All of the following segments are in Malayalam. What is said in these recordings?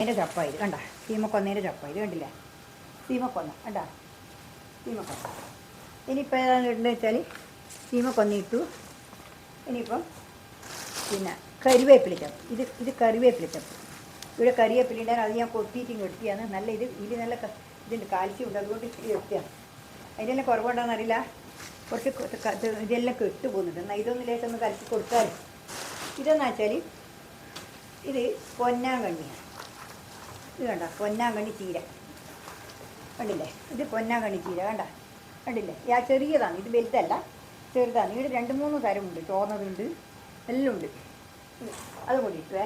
അതിൻ്റെ ചപ്പ ഇത് കണ്ട സീമക്കൊന്നേൻ്റെ ചപ്പ ഇത് കണ്ടില്ലേ സീമക്കൊന്ന കണ്ട സീമക്കൊന്ന. ഇനിയിപ്പോൾ ഏതാണ് ഇടുന്നത് വെച്ചാൽ സീമക്കൊന്ന ഇട്ടു. ഇനിയിപ്പം പിന്നെ കരിവേപ്പില ചപ്പ് ഇത് കരിവേപ്പില ചപ്പ്. ഇവിടെ കരിവേപ്പില ഉണ്ടായാൽ അത് ഞാൻ കൊത്തിയിട്ട് വെട്ടിയാണ്. നല്ല ഇതിൽ നല്ല ഇതുണ്ട്, കാൽസ്യം ഉണ്ട്, അതുകൊണ്ട് വെട്ടിയാണ്. അതിൻ്റെ എല്ലാം കുറവുണ്ടോയെന്ന് അറിയില്ല, കുറച്ച് ഇതെല്ലാം കെട്ട് പോകുന്നുണ്ട്. എന്നാൽ ഇതൊന്നും ലേശം ഒന്ന് കലക്കി കൊടുത്താൽ. ഇതെന്ന് വെച്ചാൽ ഇത് പൊന്നാങ്കണ്ണിയാണ്. ഇത് കണ്ട പൊന്നാങ്കണ്ണി ചീര കണ്ടില്ലേ, ഇത് പൊന്നാങ്കണ്ണി ചീര കണ്ടില്ലേ. ചെറിയതാണ്, ഇത് വലുതല്ല, ചെറുതാണ്. ഇവിടെ 2-3 തരമുണ്ട്, ചോന്നതുണ്ട്, എല്ലാം ഉണ്ട്. അത് കൂടിയിട്ടേ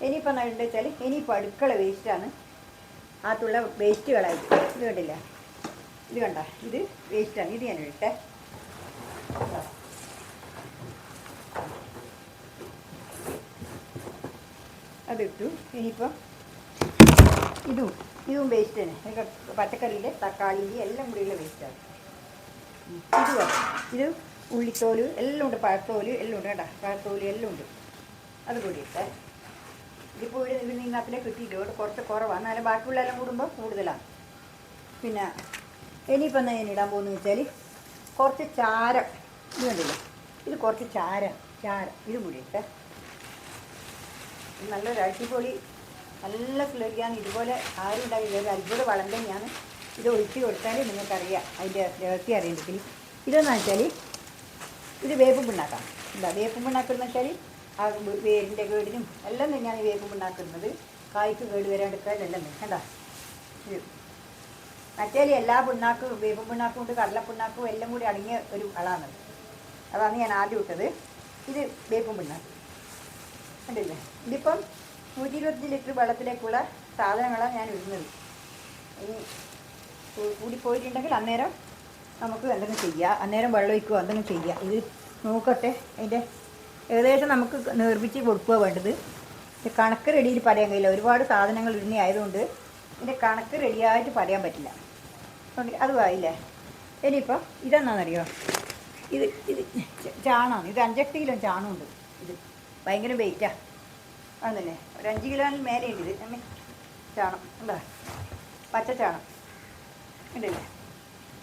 ഇനിയിപ്പോൾ എന്താ വെച്ചാൽ ഇനിയിപ്പോൾ അടുക്കള വേസ്റ്റാണ്. അതിലുള്ള വേസ്റ്റുകളായിട്ട് ഇത് കണ്ടില്ല, ഇത് കണ്ട ഇത് വേസ്റ്റാണ്. ഇത് ഞാൻ ഇട്ടേ അതിട്ടു. ഇനിയിപ്പോൾ ഇതും വേസ്റ്റ് തന്നെ. പച്ചക്കറിയിലെ തക്കാളിൻ്റെ എല്ലാം കൂടിയുള്ള വേസ്റ്റാണ്. ഇത് ഉള്ളിത്തോല് എല്ലാം ഉണ്ട്, പഴത്തോല് എല്ലാം ഉണ്ട് കേട്ടോ, പഴത്തോല് എല്ലാം ഉണ്ട്. അത് കൂടി ഇട്ടേ. ഇതിപ്പോൾ ഇവിടെ നിന്നത്തിലെ കിട്ടിയില്ല, ഇവിടെ കുറച്ച് കുറവാണ്. എന്നാലും ബാക്കിയുള്ള എല്ലാം കൂടുമ്പോൾ കൂടുതലാണ്. പിന്നെ ഇനിയിപ്പോൾ എന്താ ഞാൻ ഇടാൻ പോകുന്നത് വെച്ചാൽ കുറച്ച് ചാരം. ഇത് കണ്ടില്ലേ, ഇത് കുറച്ച് ചാരം ഇത് കൂടി ഇട്ടേ. നല്ലൊരു അടിപൊളി നല്ല സ്ലറിയാണ്. ഇതുപോലെ ആരും ഉണ്ടായില്ല, ഒരു അത്ഭുത വളം തന്നെയാണ്. ഇത് ഒഴിച്ച് കൊടുത്താൽ നിങ്ങൾക്കറിയാം അതിൻ്റെ രഹസ്യം അറിയേണ്ടതിൽ. ഇതെന്ന് വെച്ചാൽ ഇത് വേപ്പും പിണ്ണാക്കാം. എന്താ വേപ്പും പിണ്ണാക്കെന്ന് വെച്ചാൽ ആ വേരിൻ്റെ കേടിനും എല്ലാം തന്നെയാണ് ഈ വേപ്പും പിണ്ണാക്കുന്നത്. കായ്ക്ക് കേട് വരാണ്ടിരിക്കാൻ എല്ലാം തന്നെ കണ്ടാ. ഇത് മറ്റേ എല്ലാ പിണ്ണാക്കും വേപ്പും പിണ്ണാക്കും കൊണ്ട് കടലപ്പിണ്ണാക്കും എല്ലാം കൂടി അടങ്ങിയ ഒരു വളമാണത്. അതാണ് ഞാൻ ആദ്യം ഇട്ടത്. ഇത് വേപ്പും പിണ്ണാക്ക് കണ്ടില്ലേ. ഇതിപ്പം 125 ലിറ്റർ വെള്ളത്തിലേക്കുള്ള സാധനങ്ങളാണ് ഞാൻ ഇടുന്നത്. ഇനി കൂടിപ്പോയിട്ടുണ്ടെങ്കിൽ അന്നേരം നമുക്ക് എന്തെങ്കിലും ചെയ്യാം, അന്നേരം വെള്ളം ഒഴിക്കുക, എന്തെങ്കിലും ചെയ്യാം. ഇത് നോക്കട്ടെ, അതിൻ്റെ ഏകദേശം നമുക്ക് നിർമ്മിച്ച് കൊടുക്കുക വേണ്ടത്. ഇത് കണക്ക് റെഡിയിൽ പറയാൻ കഴിയില്ല, ഒരുപാട് സാധനങ്ങൾ ഇടുന്ന ആയതുകൊണ്ട് ഇതിൻ്റെ കണക്ക് റെഡിയായിട്ട് പറയാൻ പറ്റില്ല. അത് ആയില്ലേ. ഇനിയിപ്പം ഇതെന്നാണെന്നറിയോ, ഇത് ചാണകമാണ്. ഇത് 5-8 കിലോ ചാണകമുണ്ട്. ഇത് ഭയങ്കര വെയിറ്റാണ് ആണെന്നല്ലേ, ഒരു 5 കിലോന് മേലെ ഉണ്ട്. ഇത് ചാണം എന്താ പച്ച ചാണം ഉണ്ടല്ലേ.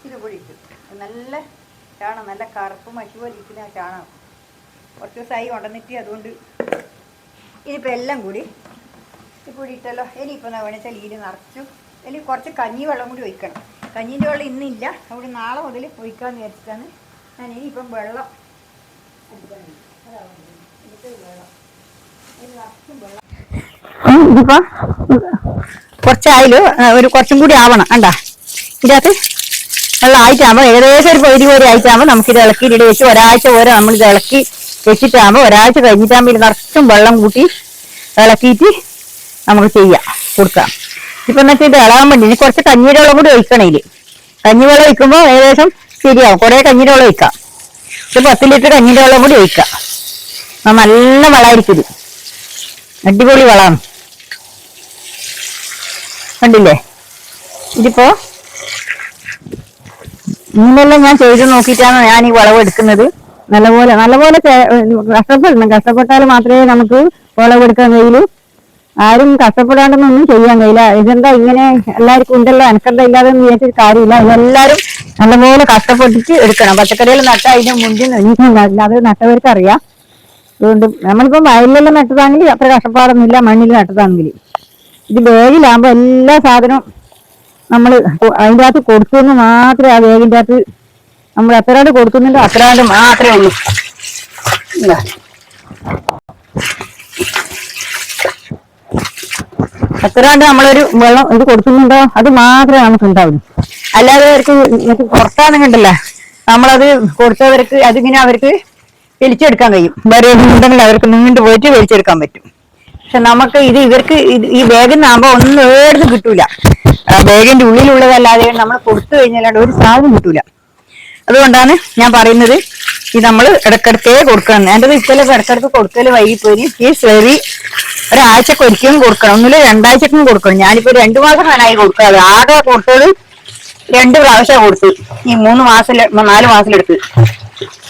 ഇത് കൂടി ഇട്ടു. നല്ല ചാണം, നല്ല കറുപ്പ് മഷി പോലെ ഇരിക്കുന്ന ചാണം. കുറച്ച് ദിവസമായി കൊണ്ടുവന്നിട്ട് അതുകൊണ്ട് ഇനിയിപ്പോൾ എല്ലാം കൂടി കൂടി ഇട്ടല്ലോ. ഇനിയിപ്പോൾ എന്താ വേണമെന്ന് വെച്ചാൽ ഇതിൽ നിറച്ചു. ഇനി കുറച്ച് കഞ്ഞി വെള്ളം കൂടി ഒഴിക്കണം. കഞ്ഞീൻ്റെ വെള്ളം ഇന്നില്ല, അവിടെ നാളെ മുതൽ ഒഴിക്കാമെന്ന് വിചാരിച്ചിട്ടാണ് ഞാൻ. ഇനിയിപ്പം വെള്ളം ഇതിപ്പോൾ കുറച്ചായാലും കുറച്ചും കൂടി ആവണം. കണ്ടാ ഇതിനകത്ത് വെള്ളം ആയിട്ടാകുമ്പോൾ ഏകദേശം ഒരു പകുതി പോലെ ആയിട്ടാകുമ്പോൾ നമുക്കിത് ഇളക്കി ഇട വെച്ച് ഒരാഴ്ച പോലെ നമ്മളിത് ഇളക്കി വെച്ചിട്ടാകുമ്പോൾ ഒരാഴ്ച കഴിഞ്ഞിട്ടാകുമ്പോൾ ഇത് നിറച്ചും വെള്ളം കൂട്ടി ഇളക്കിയിട്ട് നമുക്ക് ചെയ്യാം, കൊടുക്കാം. ഇപ്പം എന്ന് വെച്ചാൽ ഇത് ഇളകാൻ വേണ്ടി ഇനി കുറച്ച് കഞ്ഞീൻ്റെ വെള്ളം കൂടി ഒഴിക്കണം. ഇതിൽ കഞ്ഞിവെള്ളം ഒഴിക്കുമ്പോൾ ഏകദേശം ശരിയാവും. കുറേ കഞ്ഞീൻ്റെ വെള്ളം ഒഴിക്കാം. ഇത് 10 ലിറ്റർ കഞ്ഞീൻ്റെ വെള്ളം കൂടി ഒഴിക്കാം. നല്ല വളമായിരിക്കും ഇത്, അടിപൊളി വളമാണ്. കണ്ടില്ലേ. ഇതിപ്പോ ഇങ്ങനെല്ലാം ഞാൻ ചെയ്ത് നോക്കിയിട്ടാണ് ഞാൻ ഈ വിളവ് എടുക്കുന്നത്. നല്ലപോലെ കഷ്ടപ്പെട്ടാൽ മാത്രമേ നമുക്ക് വിളവെടുക്കാൻ കഴിയൂ. ആരും കഷ്ടപ്പെടാണ്ടെന്നൊന്നും ചെയ്യാൻ കഴിയില്ല. ഇതെന്താ ഇങ്ങനെ എല്ലാവർക്കും ഉണ്ടല്ലോ, എനക്കെന്താ ഇല്ലാതെ വിചാരിച്ചൊരു കാര്യമില്ല. ഇതെല്ലാവരും നല്ലപോലെ കഷ്ടപ്പെട്ടിട്ട് എടുക്കണം. പച്ചക്കറികൾ നട്ടാൽ അതിന്റെ മുന്നിൽ നീക്കുന്നില്ല, അത് നട്ടവർക്ക് അറിയാം. അതുകൊണ്ട് നമ്മളിപ്പം വയലിലെല്ലാം നട്ടതാണെങ്കിൽ അത്ര കഷ്ടപ്പാടൊന്നുമില്ല, മണ്ണിൽ നട്ടതാണെങ്കിൽ. ഇത് ബാഗിലാകുമ്പോൾ എല്ലാ സാധനവും നമ്മൾ അതിൻ്റെ അകത്ത് കൊടുത്തുനിന്ന് മാത്രമേ, ആ ബാഗിൻ്റെ അകത്ത് നമ്മൾ എത്രാണ്ട് കൊടുക്കുന്നുണ്ടോ അത്രാണ്ട് മാത്രമേ ഉള്ളൂ. എത്രാണ്ട് നമ്മളൊരു വെള്ളം ഇത് കൊടുക്കുന്നുണ്ടോ അത് മാത്രമേ നമുക്ക് ഉണ്ടാവുള്ളൂ. അല്ലാതെ അവർക്ക് പുറത്താണെന്നുണ്ടല്ലോ നമ്മളത് കൊടുത്തവർക്ക് അതിങ്ങനെ അവർക്ക് വലിച്ചെടുക്കാൻ കഴിയും. വേറെ ഉണ്ടെങ്കിൽ അവർക്ക് നീണ്ടു പോയിട്ട് വലിച്ചെടുക്കാൻ പറ്റും. പക്ഷെ നമുക്ക് ഇവർക്ക് ഈ ബാഗിൽ നിന്നാകുമ്പോൾ ഒന്നും ഏടുന്ന് കിട്ടൂല. ബാഗിന്റെ ഉള്ളിലുള്ളതല്ലാതെ നമ്മൾ കൊടുത്തു കഴിഞ്ഞാൽ ഒരു സാധനം കിട്ടൂല. അതുകൊണ്ടാണ് ഞാൻ പറയുന്നത് ഇത് നമ്മൾ ഇടക്കിടക്കേ കൊടുക്കണം. എൻ്റെ ഇപ്പോഴൊക്കെ ഇടക്കിടക്ക് കൊടുക്കൽ വൈകിപ്പോയി. ഈ സ്ലറി ഒരാഴ്ചക്ക് ഒരിക്കലും കൊടുക്കണം, ഒന്നുമില്ല 2 ആഴ്ചക്കും കൊടുക്കണം. ഞാനിപ്പോൾ 2 മാസം ഞാനായി കൊടുക്കാതെ ആകെ കൊടുത്തത് 2 പ്രാവശ്യം കൊടുത്തു ഈ 4 മാസത്തിലെടുത്ത്.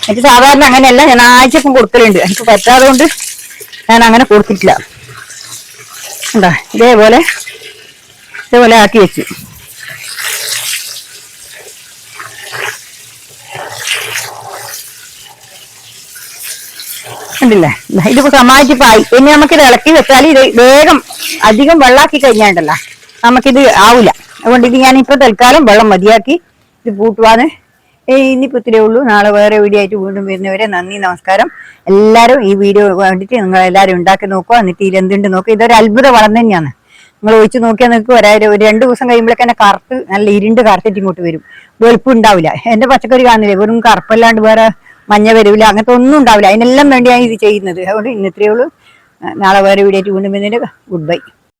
എനിക്ക് സാധാരണ അങ്ങനെയല്ല, ഞാൻ ആഴ്ചക്കും കൊടുക്കലുണ്ട്. എനിക്ക് പറ്റാതെ കൊണ്ട് ഞാൻ അങ്ങനെ കൊടുത്തിട്ടില്ല. എന്താ ഇതേപോലെ ആക്കി വെച്ചു. ഉണ്ടല്ലേ, ഇതിപ്പോ സമാജിപ്പായി. ഇനി നമുക്കിത് ഇളക്കി വെച്ചാൽ ഇത് വേഗം അധികം വെള്ളാക്കി കഴിഞ്ഞാണ്ടല്ലോ നമുക്കിത് ആവൂല. അതുകൊണ്ട് ഇത് ഞാനിപ്പോ തൽക്കാലം വെള്ളം മതിയാക്കി ഇത് പൂട്ടുവാന്ന്. ഇനിയിപ്പോ ഇത്രയേ ഉള്ളൂ. നാളെ വേറെ വീഡിയോ ആയിട്ട് വീണ്ടും വരുന്നവരെ നന്ദി, നമസ്കാരം. എല്ലാവരും ഈ വീഡിയോ വേണ്ടിയിട്ട് നിങ്ങൾ എല്ലാവരും ഉണ്ടാക്കി നോക്കുക. എന്നിട്ട് ഇതിലെന്തുണ്ട് നോക്കുക. ഇതൊരു അത്ഭുത വളം തന്നെയാണ്. നിങ്ങൾ ഒഴിച്ച് നോക്കിയാൽ നിങ്ങൾക്ക് ഒരു 2 ദിവസം കഴിയുമ്പോഴേക്ക് തന്നെ കറുത്ത് നല്ല ഇരുണ്ട് കറുത്തിട്ട് ഇങ്ങോട്ട് വരും. വെളുപ്പ് ഉണ്ടാവില്ല. എന്റെ പച്ചക്കറി കാണുന്നില്ലേ, വെറും കറുപ്പല്ലാണ്ട് വേറെ മഞ്ഞ വരില്ല, അങ്ങനത്തെ ഒന്നും ഉണ്ടാവില്ല. അതിനെല്ലാം വേണ്ടിയാണ് ഇത് ചെയ്യുന്നത്. അതുകൊണ്ട് ഇന്ന് ഇത്രയേ ഉള്ളൂ. നാളെ വേറെ വീഡിയോ ആയിട്ട് വീണ്ടും വരുന്നതിന് ഗുഡ് ബൈ.